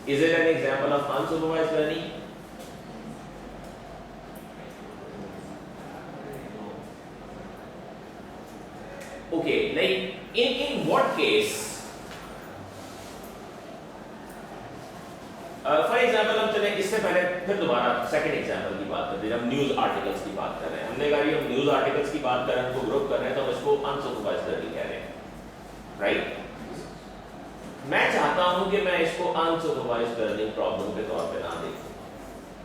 Is it an example of unsupervised learning? Okay, like in what case? For example हम चले इससे पहले फिर दोबारा सेकंड एग्जाम्पल की बात करते हैं। हम न्यूज आर्टिकल्स की बात कर रहे हैं, हमने कहा कि हम न्यूज आर्टिकल्स की बात कर रहे हैं, उनको ग्रुप कर रहे हैं, तो हम इसको अनसुपरवाइज्ड लर्निंग कह रहे हैं, राइट। मैं चाहता हूं कि मैं इसको अनसुपरवाइज्ड लर्निंग प्रॉब्लम के तौर पे ना देखूं,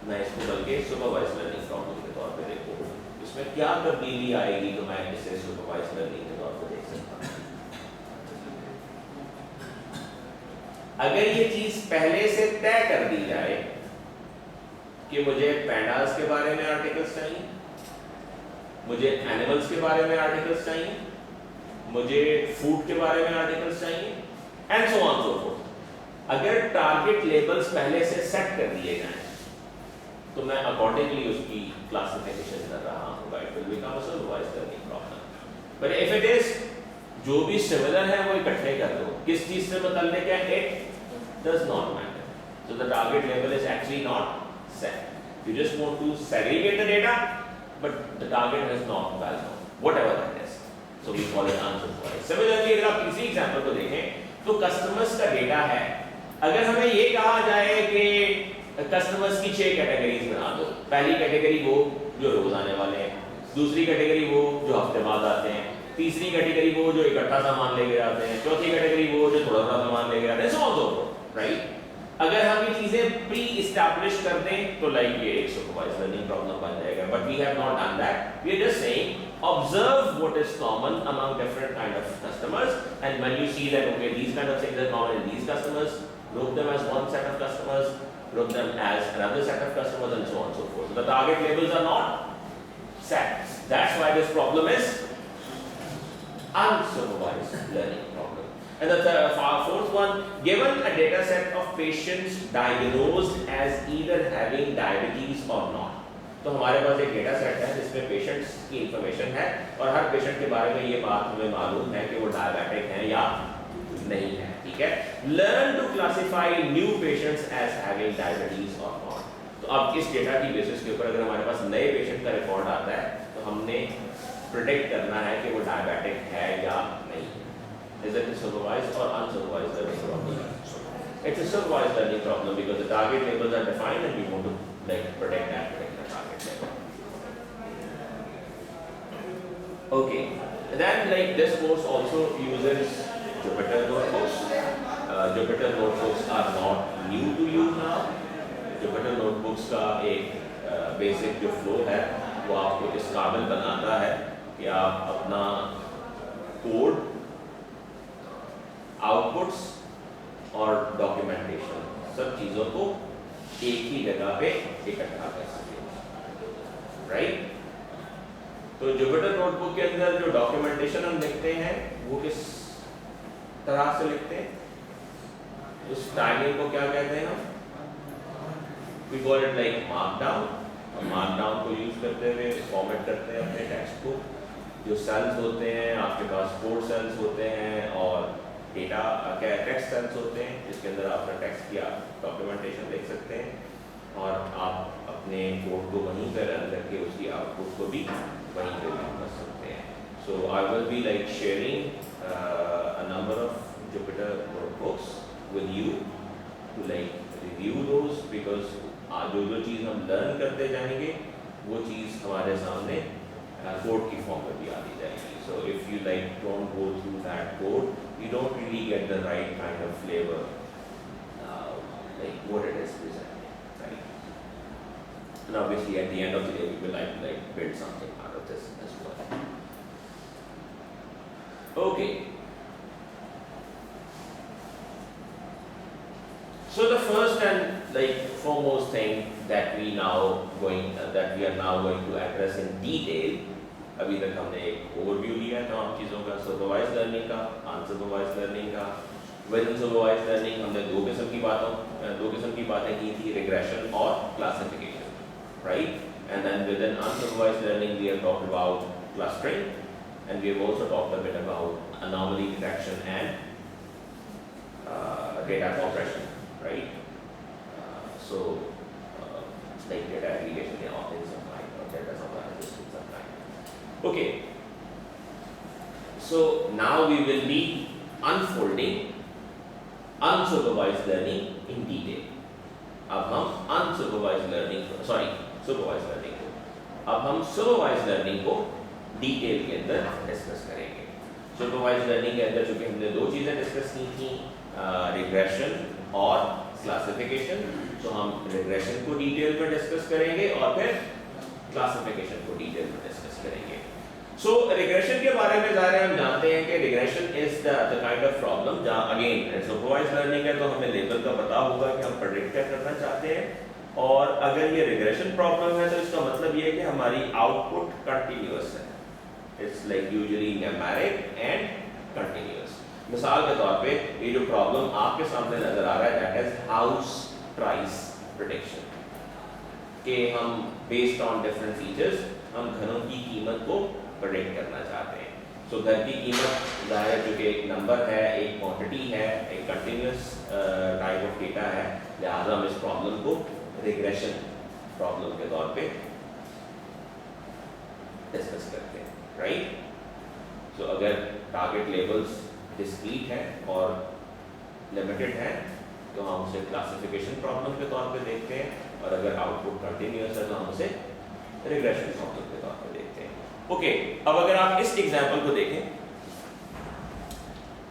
मैं इसको बल्कि सुपरवाइज्ड लर्निंग प्रॉब्लम के तौर पे देखूं। इसमें क्या तब्दीली आएगी तो मैं इसे सुपरवाइज्ड लर्निंग के तौर पे देख सकता हूं। अगर ये चीज पहले से तय कर दी जाए कि मुझे पैंडास के बारे में आर्टिकल्स चाहिए, मुझे एनिमल्स के बारे में आर्टिकल्स चाहिए, मुझे फूड के बारे में आर्टिकल्स चाहिए, and so on so fourth. अगर टारगेट लेबल्स पहले से सेट कर दिए जाएं तो मैं अकॉर्डिंगली उसकी क्लासिफिकेशन कर रहा हूं, it will become a supervised learning problem. But if it is जो भी सिमिलर है वो इकट्ठे कर दो, किस चीज से मुतल्लिक है, it does not matter, so the target level is actually not set. You just want to segregate the data, but the target is not well known, whatever that is. So we call it unsupervised. Similarly, अगर आप तीसरी example को देखें तो customers का data है, अगर हमें ये कहा जाए कि कस्टमर्स की 6 कैटेगरीज बना दो, पहली कैटेगरी वो जो रोज आने वाले हैं, दूसरी कैटेगरी वो जो हफ्ते बाद आते हैं, तीसरी कैटेगरी वो जो इकट्ठा सामान लेके आते हैं, चौथी कैटेगरी वो जो थोड़ा थोड़ा सामान लेके आते हैं, so on so fourth, right. अगर हम ये चीजें प्री इस्टैब्लिश कर दें तो लाइक ये एक सुपरवाइज्ड लर्निंग प्रॉब्लम बन जाएगा, but we have not done that. We are just saying observe what is common among different kind of customers, and when you see that okay these kind of things are common in these customers, group them as one set of customers, group them as another set of customers, and so on and so forth. So the target labels are not set. That's why this problem is unsupervised learning problem. And the fourth one, given a data set of patients diagnosed as either having diabetes or not, तो हमारे पास एक data set है जिसमें patients की information है और हर patient के बारे में ये बात हमें मालूम है कि वो डायबिटिक है या नहीं है, ठीक है। Learn to classify new patients as having diabetes और नॉट। तो अब इस डेटा की बेसिस के ऊपर अगर हमारे पास नए पेशेंट का रिकॉर्ड आता है तो हमने प्रिडिक्ट करना है कि वो डायबिटिक है या नहीं। Is it a supervised or unsupervised learning problem? It's a supervised learning problem because the target labels are defined and we want to like protect that particular target label. Okay, then like this course also uses Jupyter notebooks. Jupyter notebooks are not new to you now. Jupyter notebooks का एक basic जो flow है वो आपको इस काबिल बनाता है कि आप अपना कोड, आउटपुट्स और डॉक्यूमेंटेशन सब चीजों को एक ही जगह पे इकट्ठा कर सकें, राइट। तो जुपिटर नोटबुक के अंदर जो डॉक्यूमेंटेशन हम लिखते हैं वो किस तरह से लिखते हैं, उस स्टाइलिंग को क्या कहते हैं हम, we call it like markdown. और मार्कडाउन को यूज करते हुए फॉर्मेट करते हैं अपने टेक्स्ट को। जो सेल्स होते हैं आपके पास 4 सेल्स होते हैं और डेटा टेक्स्ट सेल्स होते हैं जिसके अंदर आप अपना टेक्स्ट की डॉक्यूमेंटेशन देख सकते हैं और आप अपने कोड को वहीं पर रन करके उसकी आउटपुट को भी वहीं पे रन कर सकते हैं। So I will be like sharing a number of Jupyter notebooks with you to like review those because जो चीज़ हम लर्न करते जाएंगे वो चीज़ हमारे सामने कोड की फॉर्म में भी आ जाएगी। So if you like don't go through that code, you don't really get the right kind of flavor, like what it is presenting, right? And obviously at the end of the day, we will like build something out of this as well. Okay. So the first and like foremost thing that we are now going to address in detail, अभी तक हमने एक overview लिया तमाम चीज़ों का, supervised learning का, unsupervised learning का। विद सुपरवाइज्ड लर्निंग हमने दो किस्म की बातें की थी, रिग्रेशन और classification, right. And then with an unsupervised learning we have talked about clustering and we have also talked a bit about anomaly detection and data compression, right? so like data aggregation of in some kind or data summarization in some kind. Okay, so now we will be unfolding unsupervised learning in detail. अब हम unsupervised learning supervised learning को अब हम supervised learning को detail के अंदर discuss करेंगे। supervised learning के अंदर चूंकि हमने दो चीजें डिस्कस की थी, रिग्रेशन और क्लासिफिकेशन, तो हम रिग्रेशन को डिटेल में डिस्कस करेंगे और फिर क्लासिफिकेशन को डिटेल में डिस्कस करेंगे। सो रिग्रेशन के बारे में ज़ाहिर है हम जानते हैं कि regression is the kind of problem जहाँ अगेन सुपरवाइज्ड लर्निंग है तो हमें लेवल का पता होगा कि हम प्रेडिक्ट क्या करना चाहते हैं, और अगर ये रिग्रेशन प्रॉब्लम है तो इसका मतलब ये है कि हमारी आउटपुट कंटिन्यूअस है। It's like usually numeric and continuous. मिसाल के तौर पे ये जो प्रॉब्लम आपके सामने नजर आ रहा है that is house price prediction, कि हम बेस्ड ऑन डिफरेंट फीचर्स हम घरों की कीमत को प्रेडिक्ट करना चाहते हैं। सो घर की कीमत ज़ाहिर है चूँकि एक नंबर है, एक क्वांटिटी है, एक कंटिन्यूस टाइप ऑफ डेटा है, लिहाजा हम इस प्रॉब्लम को रिग्रेशन प्रॉब्लम के तौर पे डिस्कस करते हैं, राइट। सो अगर टारगेट लेवल्स डिस्क्रीट है और लिमिटेड है तो हम उसे क्लासिफिकेशन प्रॉब्लम के तौर पे देखते हैं, और अगर आउटपुट कंटिन्यूअस है तो हम उसे रिग्रेशन प्रॉब्लम के तौर पे देखते हैं। ओके, अब अगर आप इस एग्जांपल को देखें,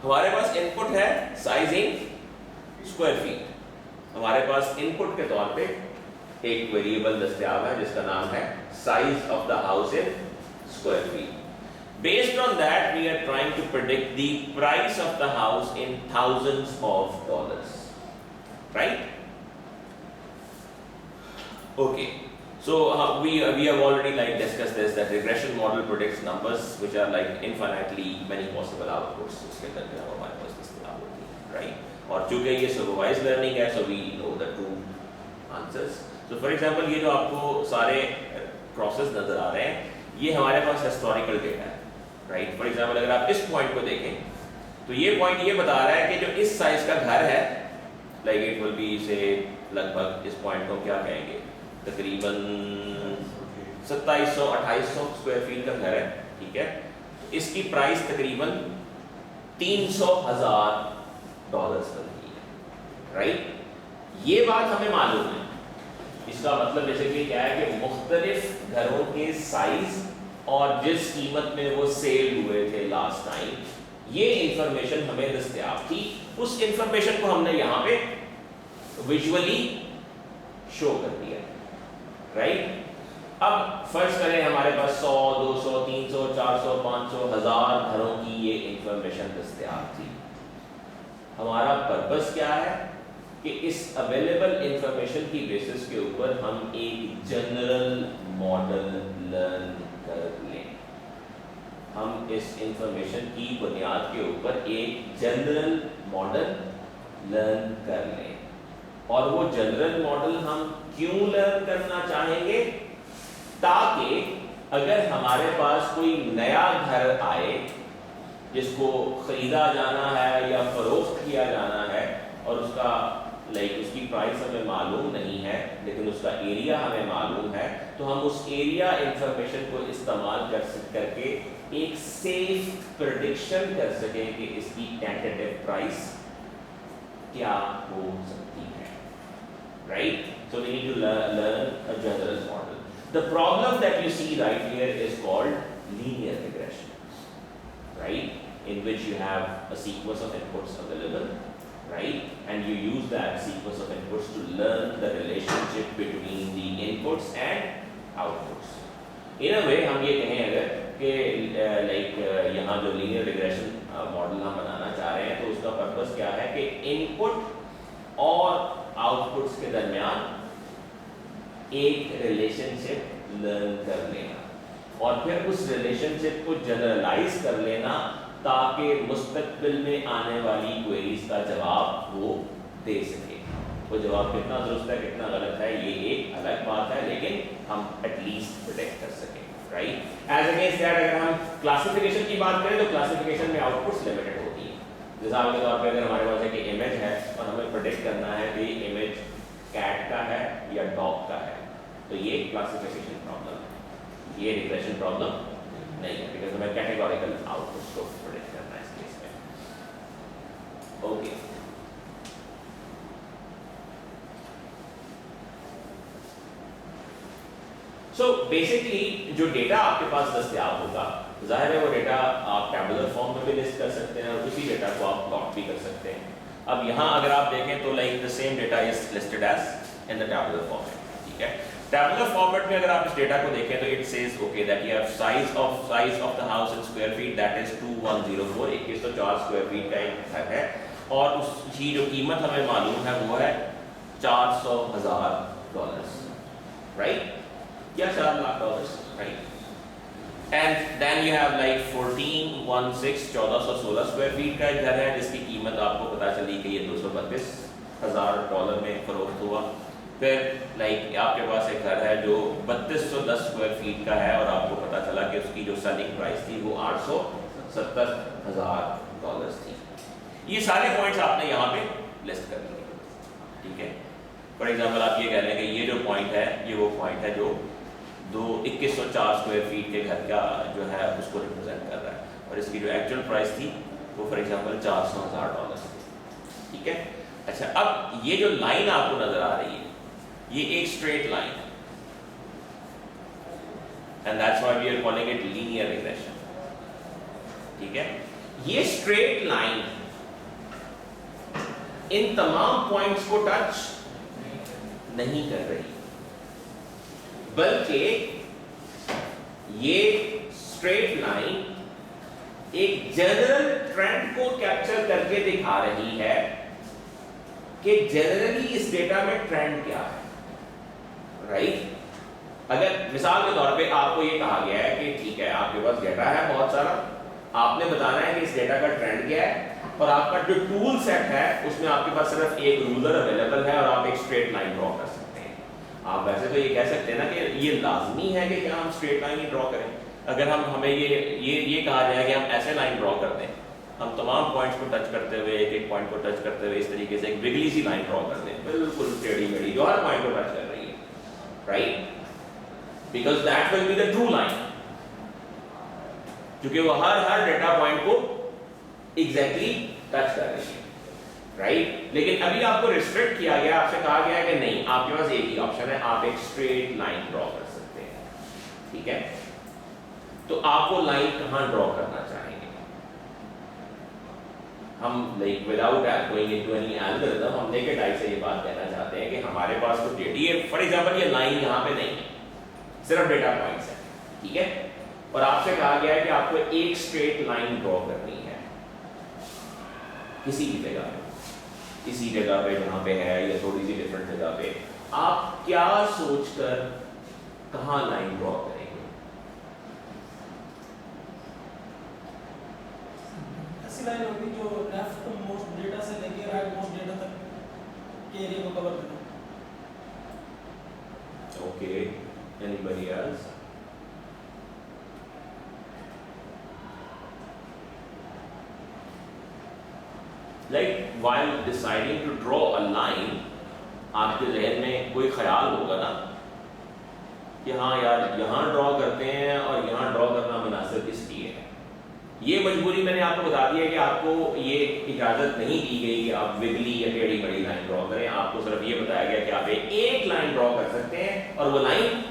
हमारे पास इनपुट है साइज इन स्क्वायर फीट। हमारे पास इनपुट के तौर पे एक वेरिएबल दस्तयाब है जिसका नाम है size of the house in square feet. Based on that, we are trying to predict the price of the house in thousands of dollars, right? Okay, so we have already like discussed this, that regression model predicts numbers which are like infinitely many possible outputs. उसके अंदर जो हमारे पास दस्तयाब होती है, right? और चूँकि ये supervised learning है, so we know the true answers. So for example, ये जो आपको सारे crosses नजर आ रहे हैं, ये हमारे पास historical data है, राइट। फॉर एग्जाम्पल अगर आप इस पॉइंट को देखें तो ये पॉइंट ये बता रहा है कि जो इस साइज का घर है, लाइक इट विल बी से लगभग इस पॉइंट को क्या कहेंगे, तकरीबन 2700-2800 स्क्वायर फीट का घर है, ठीक है। इसकी प्राइस तकरीबन $300,000 बनती है, राइट। ये बात हमें मालूम है। इसका मतलब बेसिकली क्या है कि मुख्तलिफ घरों के साइज और जिस कीमत में वो सेल हुए थे लास्ट टाइम, ये इंफॉर्मेशन हमें दस्तयाब थी। उस इंफॉर्मेशन को हमने यहाँ पे विजुअली शो कर दिया, राइट। अब फर्ज करें हमारे पास 100, 200, 300, 400, 500, 1000 घरों की ये इंफॉर्मेशन दस्तयाब थी। हमारा पर्पस क्या है कि इस अवेलेबल इंफॉर्मेशन की बेसिस के ऊपर हम एक जनरल मॉडल लर्न कर लें। हम इस इंफॉर्मेशन की बुनियाद के ऊपर एक जनरल मॉडल लर्न कर लें, और वो जनरल मॉडल हम क्यों लर्न करना चाहेंगे, ताकि अगर हमारे पास कोई नया घर आए जिसको खरीदा जाना है या फरोख्त किया जाना है और उसका उसकी प्राइस हमें मालूम नहीं है लेकिन उसका एरिया हमें मालूम है, तो हम उस एरिया इंफॉर्मेशन को इस्तेमाल करके एक सेफ प्रेडिक्शन कर सकें कि इसकी टेंटेटिव प्राइस क्या हो सकती है, right. So we need to learn a general model. The problem that you see right here is called linear regression, right, in which you have a sequence of inputs available, right, and you use that sequence of inputs to learn the relationship between the inputs and outputs. In a way हम ये कहें अगर कि यहाँ जो linear regression model हम बनाना चाह रहे हैं तो उसका पर्पस क्या है कि इनपुट और आउटपुट्स के दरमियान एक रिलेशनशिप लर्न कर लेना और फिर उस रिलेशनशिप को जनरलाइज कर लेना ताकि मुस्तकबिल में आने वाली क्वेरीज का जवाब वो दे सके। वो जवाब कितना दुरुस्त है कितना गलत है ये एक अलग बात है, लेकिन हम एटलीस्ट प्रेडिक्ट कर सकें, राइट। एज अगेंस्ट दैट अगर हम क्लासिफिकेशन की बात करें तो क्लासिफिकेशन में आउटपुट्स लिमिटेड होती है। मिसाल के तौर पे अगर हमारे पास एक इमेज है और हमें प्रेडिक्ट करना है कि इमेज कैट का है या डॉग का है, तो ये क्लासिफिकेशन प्रॉब्लम है, ये रिग्रेशन प्रॉब्लम नहीं है, बिकॉज हमें कैटेगोरिकल आउटपुट्स को प्रेडिक्ट करना है इस केस में। ओके, सो बेसिकली जो डेटा आपके पास दस्तयाब होगा, जाहिर है वो डेटा आप टैबुलर फॉर्म में भी लिस्ट कर सकते हैं और उसी डेटा को आप प्लॉट भी कर सकते हैं। अब यहाँ अगर आप देखें तो like the same data is listed as in the tabular format, ठीक है। टैबुलर फॉर्मेट में अगर आप इस डेटा को देखें तो it says okay that you have size of the house in square feet that is 2104, 2104 square feet का एक घर है और उसकी जो कीमत हमें मालूम है वो है $400,000, राइट, या $4 lakh, right. And then you have like 1416 square feet का एक घर है जिसकी कीमत आपको पता चली कि ये $232,000 में फरोख्त हुआ। फिर लाइक आपके पास एक घर है जो 3210 स्क्वायर फीट का है और आपको पता चला कि उसकी जो सेलिंग प्राइस थी वो $870,000 थी। ये सारे पॉइंट्स आपने यहाँ पे लिस्ट कर लिए, ठीक है। फॉर एग्जाम्पल आप ये कह रहे हैं कि ये जो पॉइंट है ये वो पॉइंट है जो 2104 स्क्वायर फीट के घर का जो है उसको रिप्रेजेंट कर रहा है और इसकी जो एक्चुअल प्राइस थी वो फॉर एग्जाम्पल $400,000 थी, ठीक है। अच्छा, अब ये जो लाइन आपको नजर आ रही है ये एक स्ट्रेट लाइन है and that's why we are calling it linear regression, ठीक है। ये स्ट्रेट लाइन इन तमाम पॉइंट्स को टच नहीं कर रही, बल्कि ये स्ट्रेट लाइन एक जनरल ट्रेंड को कैप्चर करके दिखा रही है कि जनरली इस डेटा में ट्रेंड क्या है, राइट। अगर मिसाल के तौर पे आपको ये कहा गया है कि ठीक है आपके पास डेटा है बहुत सारा, आपने बताना है कि इस डेटा का ट्रेंड क्या है और आपका जो टूल सेट है उसमें आपके पास सिर्फ एक रूलर अवेलेबल है और आप एक स्ट्रेट लाइन ड्रॉ कर सकते हैं। आप वैसे तो ये कह सकते हैं ना कि ये लाजमी है कि क्या हम स्ट्रेट लाइन ही ड्रॉ करें। अगर हमें ये कहा जाए कि हम ऐसे लाइन ड्रॉ कर दें, हम तमाम पॉइंट्स को टच करते हुए एक एक पॉइंट को टच करते हुए इस तरीके से एक विगली सी लाइन ड्रॉ कर दें, बिल्कुल टेढ़ी मेढ़ी जो हर पॉइंट को टच कर रही है, right, because that will be the true line, क्योंकि वो हर डेटा पॉइंट को एग्जैक्टली टच कर रही है, राइट। लेकिन अभी आपको रिस्ट्रिक्ट किया गया, आपसे कहा गया कि नहीं, आपके पास एक ही ऑप्शन है, आप एक स्ट्रेट लाइन ड्रॉ कर सकते हैं, ठीक है। तो आप वो लाइन कहां ड्रॉ करना चाहेंगे? हम like without going into any algorithm हम नेकेड आई से ये बात कहना चाहते हैं कि हमारे पास तो डेटा, फॉर एग्जांपल ये लाइन यहां पे नहीं है, सिर्फ डेटा पॉइंट्स है, ठीक है। और आपसे कहा गया है कि आपको एक स्ट्रेट लाइन ड्रॉ करनी है किसी भी जगह पे, इसी जगह पे जहां पे है या थोड़ी सी डिफरेंट जगह पे, आप क्या सोचकर कहां लाइन ड्रॉ करेंगे? ऐसी लाइन होगी जो लेफ्ट मोस्ट डेटा से लेके राइट मोस्ट डेटा तक के एरिया को कवर करे। Okay, anybody else? Like while deciding to draw a line, आपके जहन में कोई ख्याल होगा ना कि हाँ यार यहाँ ड्रॉ करते हैं और यहाँ ड्रॉ करना मुनासिब इसलिए है। ये मजबूरी मैंने आपको बता दी है कि आपको ये इजाज़त नहीं दी गई कि आप विगली या टेढ़ी मेढ़ी लाइन ड्रॉ करें। आपको सिर्फ ये बताया गया कि आप एक लाइन ड्रॉ कर सकते हैं और वो लाइन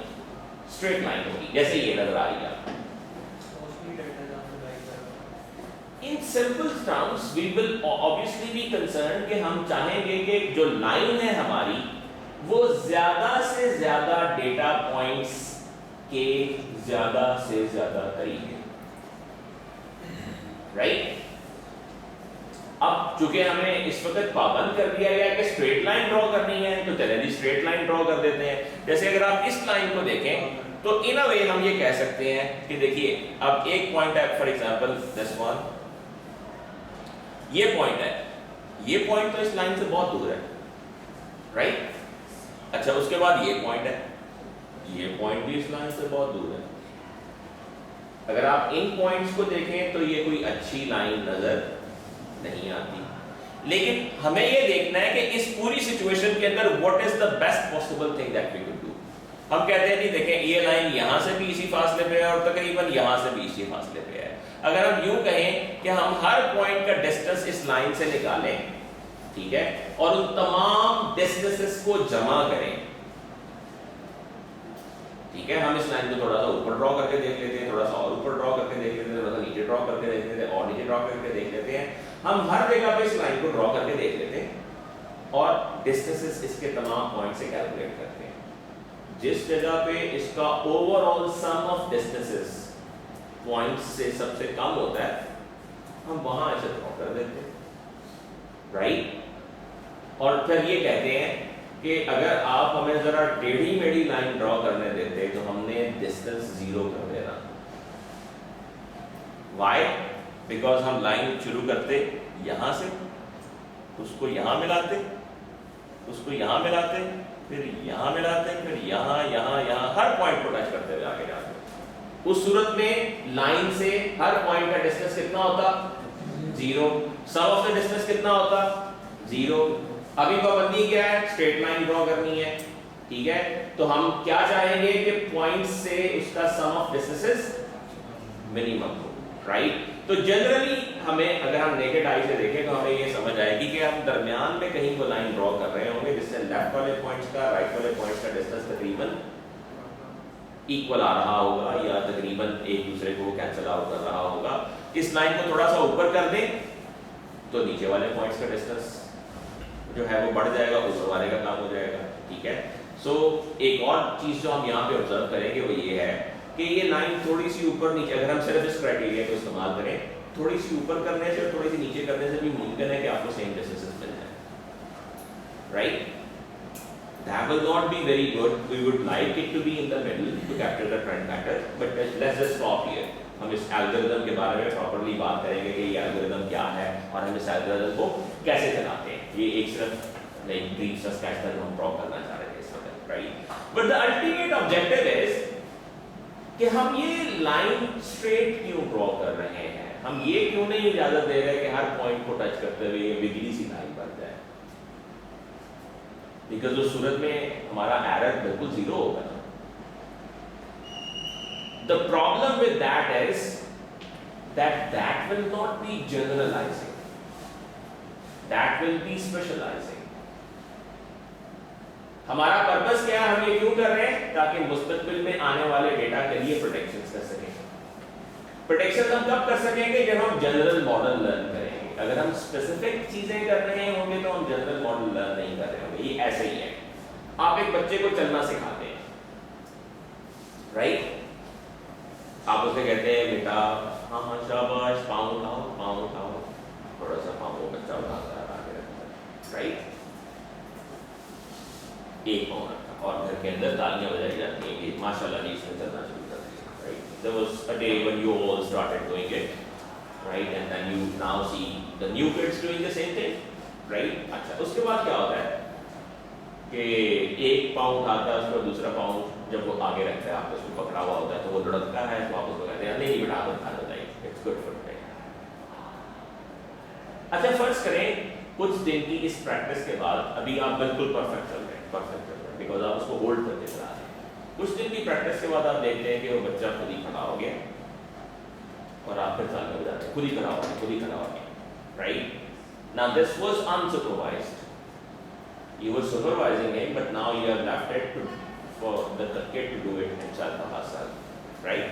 स्ट्रेट लाइन होगी, जैसे ये नजर आ रही है। In simple terms, we will obviously be concerned कि हम चाहेंगे कि जो लाइन है हमारी वो ज्यादा से ज्यादा डेटा पॉइंट्स के ज्यादा से ज्यादा करीब है, राइट। अब चूंकि हमें इस वक्त पाबंद कर दिया गया कि स्ट्रेट लाइन ड्रॉ करनी है, तो चलिए जी स्ट्रेट लाइन ड्रॉ कर देते हैं। जैसे अगर आप इस लाइन को देखें तो इन अ वे हम ये कह सकते हैं कि देखिए अब एक पॉइंट है, फॉर एग्जांपल दिस वन, ये पॉइंट है, ये पॉइंट तो इस लाइन से बहुत दूर है, राइट। अच्छा, उसके बाद ये पॉइंट है, ये पॉइंट भी इस लाइन से बहुत दूर है। अगर आप इन पॉइंट्स को देखें तो ये कोई अच्छी लाइन नजर नहीं आती। लेकिन हमें ये देखना है कि इस पूरी सिचुएशन के अंदर what is the best possible thing that we could do. हम कहते हैं नहीं देखें ये लाइन यहां से भी इसी फासले पे है और तकरीबन यहां से भी इसी फासले पे है। अगर हम यूं कहें कि हम हर पॉइंट का डिस्टेंस इस लाइन से निकालें, ठीक है, और उन तमाम डिस्टेंसेस को जमा करें, ठीक है, हम इस लाइन को थोड़ा सा ऊपर ड्रॉ करके देख लेते हैं, थोड़ा सा और ऊपर ड्रॉ करके देख लेते हैं, थोड़ा सा नीचे ड्रॉ करके देख लेते हैं और नीचे ड्रॉ करके देख लेते हैं। हम हर जगह पे इस लाइन को ड्रॉ करके देख लेते हैं और डिस्टेंसेस इसके तमाम पॉइंट से कैलकुलेट करते हैं। जिस जगह पे इसका overall sum of distances points से सबसे कम होता है, हम वहां ऐसे ड्रॉ कर देते हैं, राइट। और फिर ये कहते हैं कि अगर आप हमें जरा टेढ़ी मेढ़ी लाइन ड्रॉ करने देते तो हमने डिस्टेंस 0 कर देना। व्हाई? बिकॉज हम लाइन शुरू करते यहां से, उसको यहां मिलाते, उसको यहां मिलाते, फिर यहां मिलाते, फिर यहां यहां यहां हर पॉइंट को टच करते हुए आगे जाते। उस सूरत में लाइन से हर पॉइंट का डिस्टेंस कितना होता? 0। सम ऑफ द डिस्टेंस कितना होता? 0। अभी पाबंदी क्या है? स्ट्रेट लाइन ड्रॉ करनी है, ठीक है। तो हम क्या चाहेंगे कि पॉइंट से उसका सम ऑफ डिस्टेंसेस मिनिमम हो, राइट। तो जनरली हमें अगर हम नेकेड आई से देखें तो हमें ये समझ आएगी कि हम दरमियान में कहीं को लाइन ड्रॉ कर रहे होंगे जिससे लेफ्ट वाले पॉइंट्स का राइट वाले पॉइंट्स का डिस्टेंस तकरीबन इक्वल आ रहा होगा या तकरीबन एक दूसरे को कैंसिल आउट कर रहा होगा। इस लाइन को थोड़ा सा ऊपर कर दें तो नीचे वाले पॉइंट्स का डिस्टेंस जो है वो बढ़ जाएगा, ऊपर वाले का काम हो जाएगा, ठीक है। सो एक और चीज जो हम यहाँ पे ऑब्जर्व करेंगे वो ये है कि ये लाइन थोड़ी सी ऊपर नीचे, अगर हम सिर्फ इस क्राइटेरिया को इस्तेमाल करें, थोड़ी सी ऊपर करने से और थोड़ी सी नीचे करने से भी मुमकिन है कि आपको सेम डिस्टेंसेस मिल जाए, right. That will not be very good. We would like it to be in the middle to capture the trend pattern, but let's just stop here. हम इस एल्गोरिथम के बारे में प्रॉपर्ली बात करेंगे कि ये एल्गोरिथम क्या है और हम इस एल्गोरिथम को कैसे चलाते हैं। ये एक सिर्फ लाइक ब्रीफ सा स्केच था जो हम ड्रॉ करना चाह रहे थे इस वक्त, right. But the ultimate objective is कि हम ये लाइन स्ट्रेट क्यों ड्रॉ कर रहे हैं, हम ये क्यों नहीं इजाजत दे रहे कि हर पॉइंट को टच करते हुए ये बिगड़ी सी लाइन बन जाए, बिकॉज उस सूरत में हमारा एरर बिल्कुल 0 होगा। The problem with that is that will not be generalizing, that will be specializing. हमारा पर्पस क्या है, हम ये क्यों कर रहे हैं? ताकि मुस्तकबिल में आने वाले डेटा के लिए प्रोटेक्शंस कर सकें। प्रोटेक्शन हम कब कर सकेंगे? जब हम जनरल मॉडल लर्न करेंगे। अगर हम स्पेसिफिक चीजें कर रहे होंगे तो हम जनरल मॉडल लर्न नहीं कर रहे होंगे। ये ऐसे ही है, आप एक बच्चे को चलना सिखाते हैं, राइट। आप उसे कहते हैं बेटा हाँ हाँ शाबाश, पाँव उठाओ, पाँव उठाओ, थोड़ा सा पाँव वो बच्चा उठाता है आगे रखता है, राइट। एक पाँव रखा और घर के अंदर तालियां बजाई जाती हैं कि माशाल्लाह जी इसने चलना शुरू कर दिया, right. There was a day when you all started doing it, right, and then you now see the new kids doing the same thing, right। अच्छा, उसके बाद क्या होता है कि एक पाँव उठाता है, उसका दूसरा पाँव जब वो आगे रखता है, आपको उसको पकड़ा हुआ होता है तो वो लुढ़कता है, तो आप उसको कहते हैं नहीं बेटा आप उठा दो, इट्स गुड फॉर टुडे। अच्छा, फर्ज करें कुछ दिन की इस प्रैक्टिस के बाद अभी आप बिल्कुल परफेक्ट चल रहे हैं बिकॉज आप उसको होल्ड करते चला रहे हैं। कुछ दिन की प्रैक्टिस के बाद आप देखते हैं कि वो बच्चा खुद ही खड़ा हो गया और आप फिर तालियां बजाते हैं, खुद ही खड़ा हो गया, खुद ही खड़ा हो गया, right. Now this was unsupervised, you were supervising him, but now you have left it for the kid to do it himself or herself, right?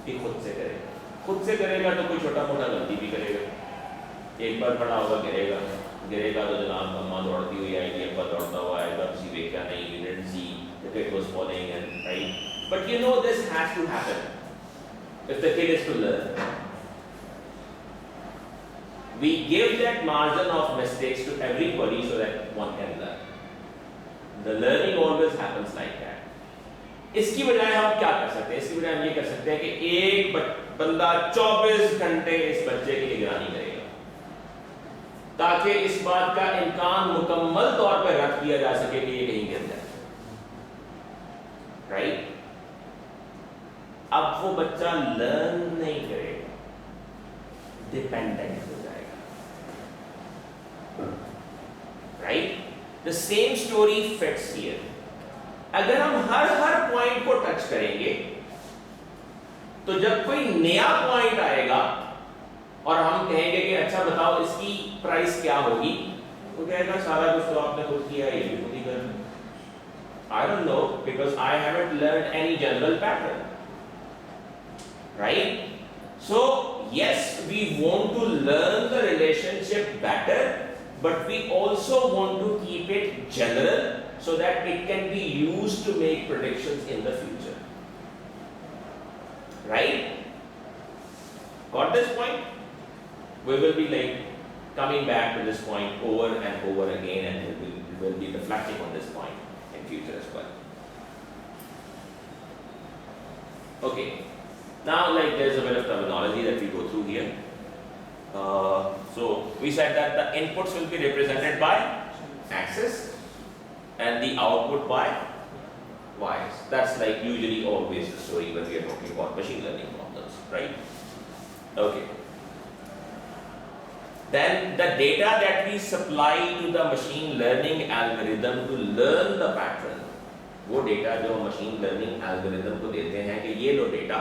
ये खुद से करेगा, खुद से करेगा तो कोई छोटा मोटा गलती भी करेगा, एक बार खड़ा होगा गिरेगा, गिरेगा तो जनाब अम्मा दौड़ती हुई आएगी, अब्बा दौड़ता हुआ आएगा, किसी देखा नहीं, you didn't see the kid was falling and right, but you know this has to happen if the kid is to learn. We give that margin of mistakes to everybody so that one can learn. The learning always happens like that. इसकी बजाय हम क्या कर सकते हैं? इसकी बजाय हम ये कर सकते हैं कि एक बंदा 24 घंटे इस बच्चे की निगरानी करेगा ताकि इस बात का इम्कान मुकम्मल तौर पर रद्द किया जा सके कि ये कहीं गिर जाए, राइट। अब वो बच्चा लर्न नहीं करेगा, डिपेंडेंट हो जाएगा। The same story fits here. अगर हम हर पॉइंट को टच करेंगे तो जब कोई नया पॉइंट आएगा और हम कहेंगे कि अच्छा बताओ इसकी प्राइस क्या होगी, तो कहेगा सारा कुछ तो आपने खुद किया है, ये भी खुद ही कर लो. I don't know because I haven't learned any general pattern. Right? So yes, we want to learn the relationship better, but we also want to keep it general so that it can be used to make predictions in the future. Right? Got this point? We will be like coming back to this point over and over again, and we will be reflecting on this point in future as well. Okay. Now, like there's a bit of terminology that we go through here. So we said that the inputs will be represented by axis and the output by y's. That's like usually always the story when we are talking about machine learning problems, right? Okay. Then the data that we supply to the machine learning algorithm to learn the pattern, वो data जो machine learning algorithm को देते हैं कि ये लो data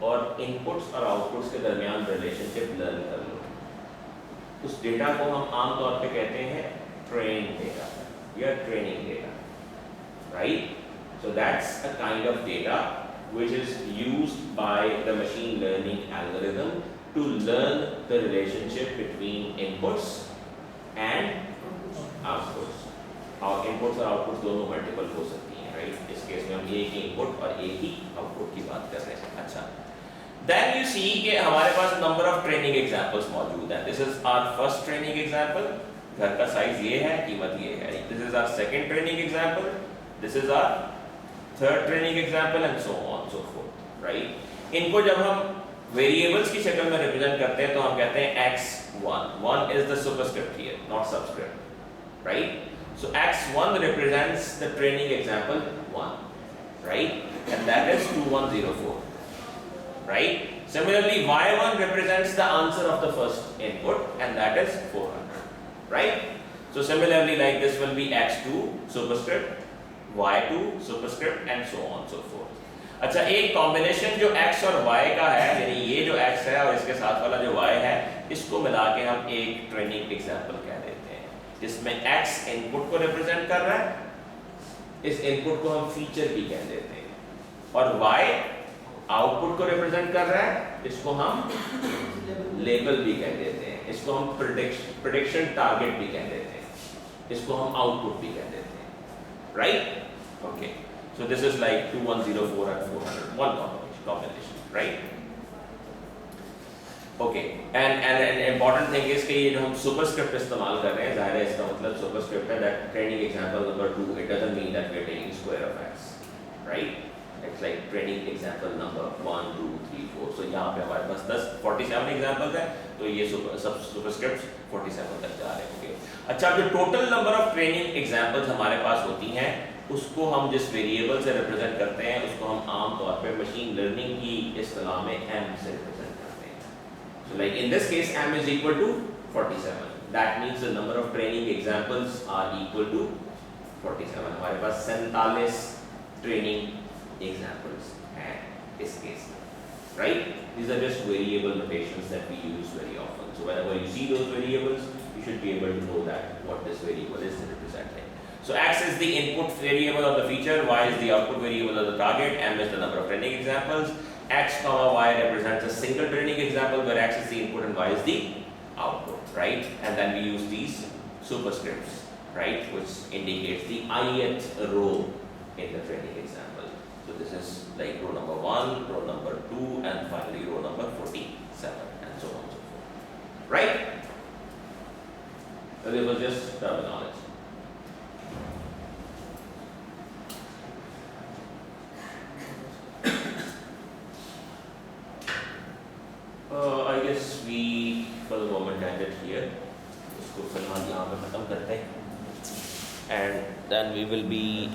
और inputs और outputs के दरमियान रिलेशनशिप लर्न कर लो, उस डेटा को हम आमतौर पे कहते हैं ट्रेन डेटा या training data, right? So that's a kind of data which is used by the machine learning algorithm to learn the relationship between inputs and outputs. और inputs और outputs दोनों मल्टीपल हो सकती हैं, राइट? इस case में हम एक ही इनपुट और एक ही आउटपुट की बात कर रहे हैं. अच्छा, then you see कि हमारे पास number of training examples मौजूद हैं. This is our first training example. घर का साइज ये है, कीमत ये है. This is our second training example. This is our third training example and so on so forth, right? इनको जब हम variables की शक्ल में represent करते हैं तो हम कहते हैं x1. 1 is the superscript here, not subscript, right? So x1 represents the training example 1, right? And that is 2104, right? Similarly, y1 represents the answer of the first input and that is 400, right? So similarly, like this will be x2 superscript, y2 superscript and so on so forth. अच्छा, एक combination जो x और y का है, यानी ये जो x है और इसके साथ वाला जो y है, इसको मिला के हम एक ट्रेनिंग एग्जांपल कह देते हैं, जिसमें x इनपुट को रिप्रेजेंट कर रहा है, इस इनपुट को हम फीचर भी कह देते हैं, और y आउटपुट को रिप्रेजेंट कर रहा है, इसको हम लेबल भी कह देते हैं, इसको हम प्रेडिक्शन टारगेट भी कह देते हैं, इसको हम आउटपुट भी कह देते हैं, right? Okay, so this is like 2104 and 400, one combination, right? Okay, and an important thing is कि ये जो हम superscript इस्तेमाल कर रहे हैं, जाहिर है इसका मतलब superscript है that training example number 2, it doesn't mean that we are taking square of x, right? It's like training example number 1, 2, 3, 4. So यहाँ पे हमारे पास 47 examples हैं, तो ये superscripts 47 तक जा रहे होंगे. अच्छा, जो total number of training examples हमारे पास होती हैं, उसको हम जिस वेरिएबल से रिप्रेजेंट करते हैं, उसको हम आम तौर पे मशीन लर्निंग की इस्तेलाह में m से रिप्रेजेंट करते हैं. So like in this case, m is equal to 47. That means the number of training examples are equal to 47. हमारे पास 47 training examples हैं इस केस में, right? These are just variable notations that we use very often. So whenever you see those variables, you should be able to know that what this variable is representing. So x is the input variable of the feature, y is the output variable of the target, m is the number of training examples. X comma y represents a single training example where x is the input and y is the output, right? And then we use these superscripts, right, which indicates the ith row in the training example. So this is like row number 1, row number 2, and finally row number 47, and so on and so forth, right? So this was just terminology. I guess we for the moment end it here. इसको फिलहाल यहाँ पे खत्म करते हैं, and then we will be